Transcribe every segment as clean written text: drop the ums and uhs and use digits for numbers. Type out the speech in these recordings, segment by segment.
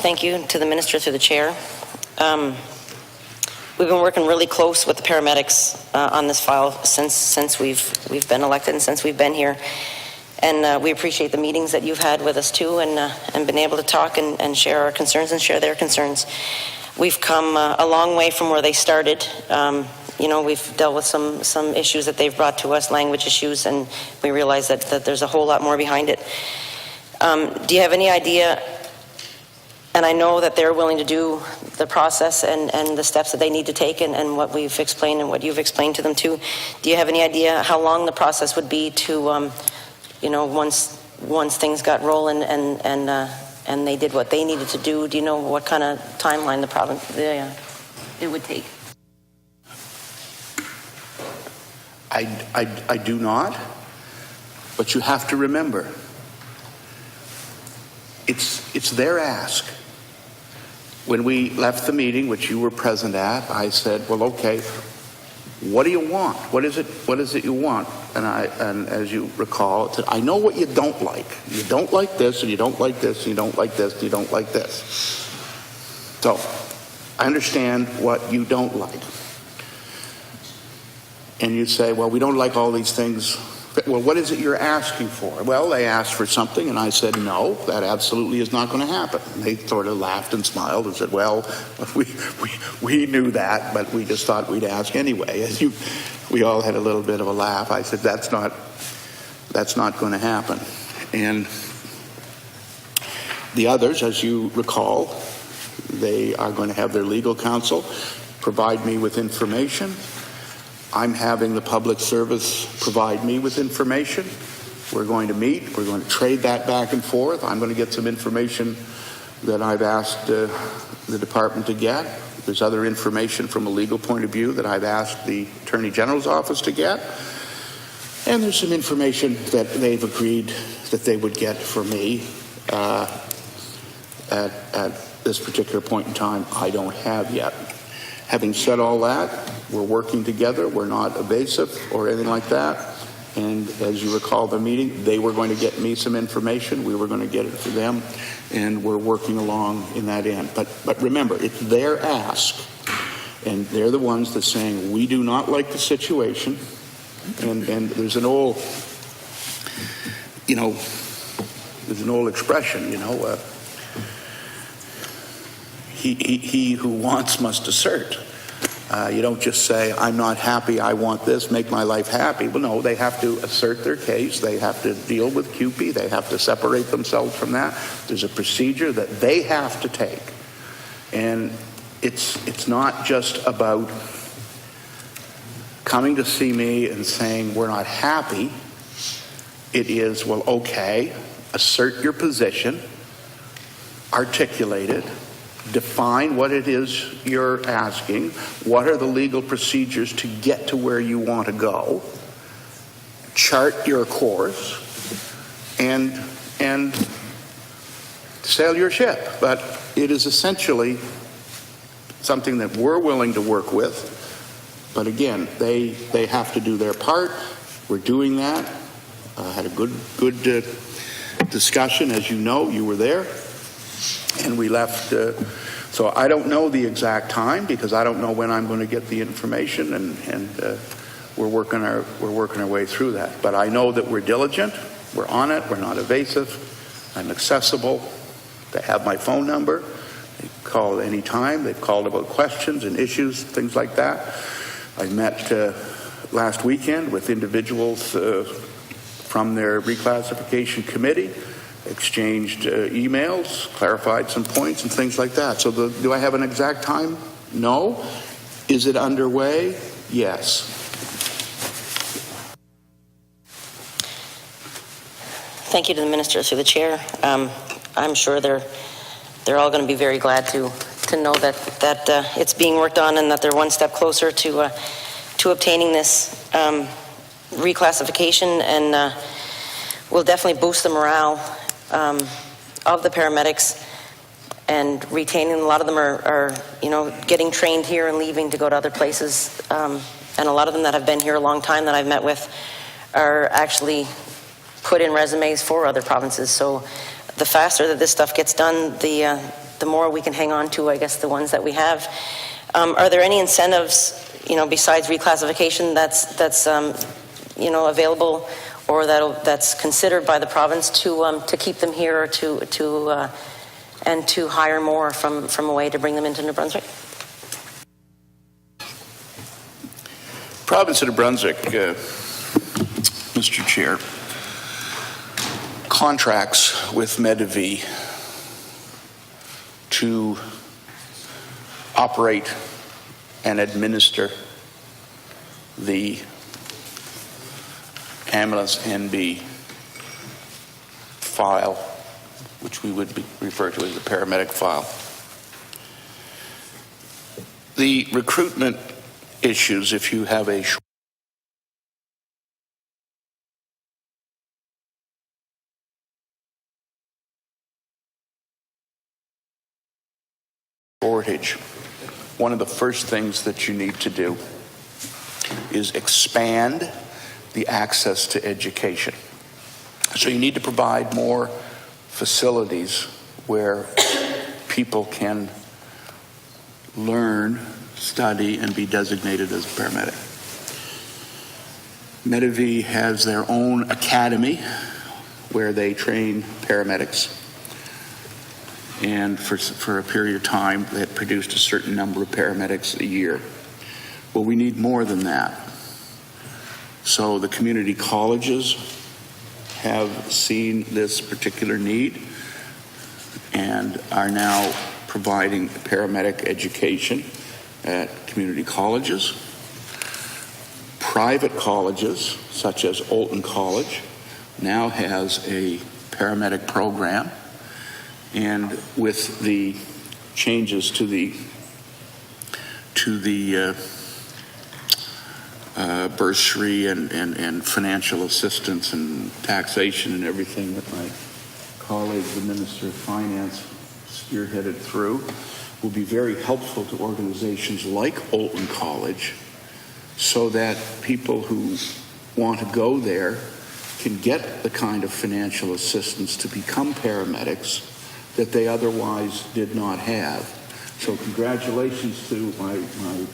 thank you to the Minister through the Chair. We've been working really close with the paramedics on this file since we've been elected and since we've been here. And we appreciate the meetings that you've had with us too, and been able to talk and share our concerns and share their concerns. We've come a long way from where they started. You know, we've dealt with some issues that they've brought to us, language issues, and we realize that there's a whole lot more behind it. Do you have any idea, and I know that they're willing to do the process and the steps that they need to take and what we've explained and what you've explained to them too, do you have any idea how long the process would be to, you know, once things got rolling and they did what they needed to do, do you know what kind of timeline it would take? I do not, but you have to remember, it's their ask. When we left the meeting, which you were present at, I said, well, okay, what do you want? What is it you want? And as you recall, I said, I know what you don't like. You don't like this, and you don't like this, and you don't like this, and you don't like this. So, I understand what you don't like. And you say, well, we don't like all these things. Well, what is it you're asking for? Well, they asked for something, and I said, no, that absolutely is not going to happen. And they sort of laughed and smiled and said, well, we knew that, but we just thought we'd ask anyway. And we all had a little bit of a laugh. I said, that's not going to happen. And the others, as you recall, they are going to have their legal counsel provide me with information. I'm having the public service provide me with information. We're going to meet. We're going to trade that back and forth. I'm going to get some information that I've asked the department to get. There's other information from a legal point of view that I've asked the Attorney General's office to get. And there's some information that they've agreed that they would get for me at this particular point in time. I don't have yet. Having said all that, we're working together. We're not evasive or anything like that. And as you recall the meeting, they were going to get me some information. We were going to get it to them. And we're working along in that end. But remember, it's their ask. And they're the ones that's saying, we do not like the situation. And there's an old, expression, he who wants must assert. You don't just say, I'm not happy, I want this, make my life happy. Well, no, they have to assert their case. They have to deal with CUPE. They have to separate themselves from that. There's a procedure that they have to take. And it's not just about coming to see me and saying, we're not happy. It is, well, okay, assert your position, articulate it, define what it is you're asking, what are the legal procedures to get to where you want to go, chart your course, and sail your ship. But it is essentially something that we're willing to work with. But again, they have to do their part. We're doing that. Had a good discussion. As you know, you were there. And we left, so I don't know the exact time because I don't know when I'm going to get the information, and we're working our way through that. But I know that we're diligent, we're on it, we're not evasive, I'm accessible. They have my phone number. They call any time. They've called about questions and issues, things like that. I met last weekend with individuals from their reclassification committee. Exchanged emails, clarified some points and things like that. So do I have an exact time? No. Is it underway? Yes. Thank you to the Minister through the Chair. I'm sure they're all going to be very glad to know that it's being worked on and that they're one step closer to obtaining this reclassification, and will definitely boost the morale of the paramedics, and retaining. A lot of them are getting trained here and leaving to go to other places, and a lot of them that have been here a long time that I've met with are actually put in resumes for other provinces. So the faster that this stuff gets done, the more we can hang on to, I guess, the ones that we have. Are there any incentives, besides reclassification that's available or that's considered by the province to keep them here or and to hire more from away to bring them into New Brunswick? Province of New Brunswick, Mr. Chair, contracts with Medivy to operate and administer the ambulance NB file, which we would refer to as the paramedic file. The recruitment issues, if you have a shortage, one of the first things that you need to do is expand the access to education. So you need to provide more facilities where people can learn, study, and be designated as a paramedic. Medivy has their own academy where they train paramedics, and for a period of time they produced a certain number of paramedics a year. Well, we need more than that. So the community colleges have seen this particular need and are now providing paramedic education at community colleges. Private colleges, such as Olton College, now has a paramedic program, and with the changes to the bursary and financial assistance and taxation and everything that my colleague, the Minister of Finance, spearheaded through, will be very helpful to organizations like Olton College, so that people who want to go there can get the kind of financial assistance to become paramedics that they otherwise did not have. So congratulations to my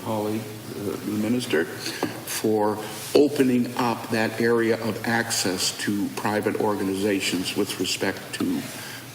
colleague, the Minister, for opening up that area of access to private organizations with respect to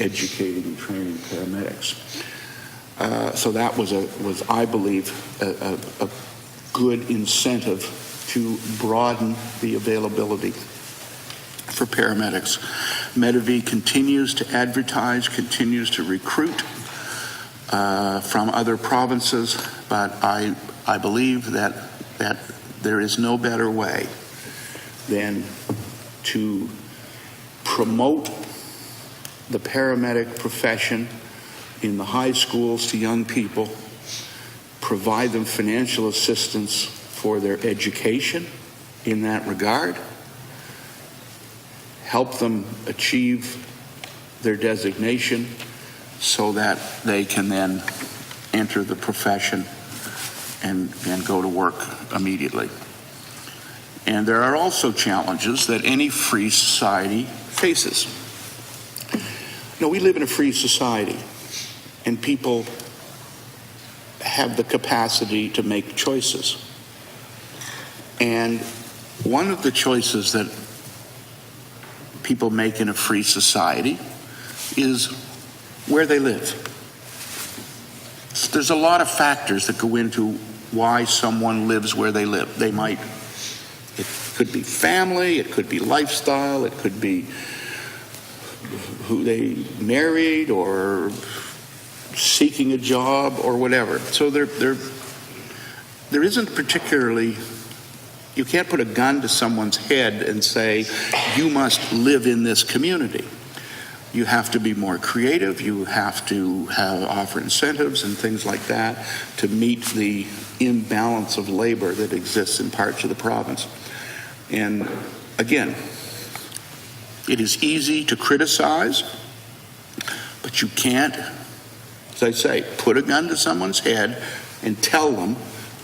educating and training paramedics. So that was I believe, a good incentive to broaden the availability for paramedics. Medivy continues to advertise, continues to recruit from other provinces, but I believe that there is no better way than to promote the paramedic profession in the high schools to young people, provide them financial assistance for their education in that regard, help them achieve their designation so that they can then enter the profession and go to work immediately. And there are also challenges that any free society faces. We live in a free society, and people have the capacity to make choices. And one of the choices that people make in a free society is where they live. There's a lot of factors that go into why someone lives where they live. It could be family, it could be lifestyle, it could be who they married or seeking a job or whatever. So there isn't particularly, you can't put a gun to someone's head and say, you must live in this community. You have to be more creative. You have to offer incentives and things like that to meet the imbalance of labor that exists in parts of the province. And again, it is easy to criticize, but you can't, as I say, put a gun to someone's head and tell them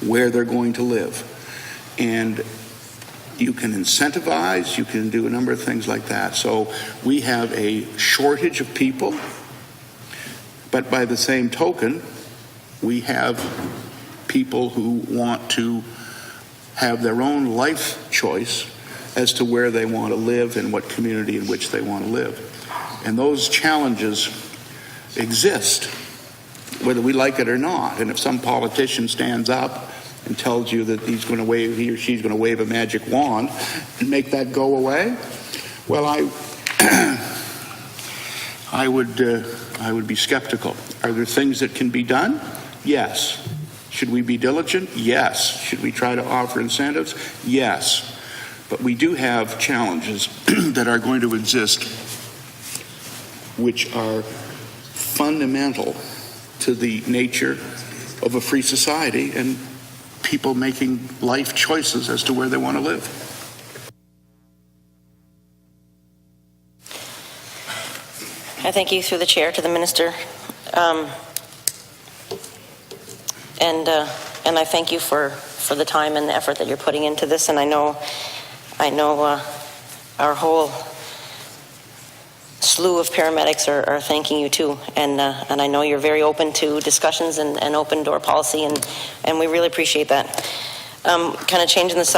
where they're going to live. And you can incentivize, you can do a number of things like that. So we have a shortage of people, but by the same token, we have people who want to have their own life choice as to where they want to live and what community in which they want to live. And those challenges exist, whether we like it or not. And if some politician stands up and tells you that he or she's going to wave a magic wand and make that go away, well, I would be skeptical. Are there things that can be done? Yes. Should we be diligent? Yes. Should we try to offer incentives? Yes. But we do have challenges that are going to exist which are fundamental to the nature of a free society and people making life choices as to where they want to live. I thank you through the chair to the minister. And I thank you for the time and the effort that you're putting into this. And I know our whole slew of paramedics are thanking you too. And I know you're very open to discussions and open door policy, and we really appreciate that. Kind of changing the subject.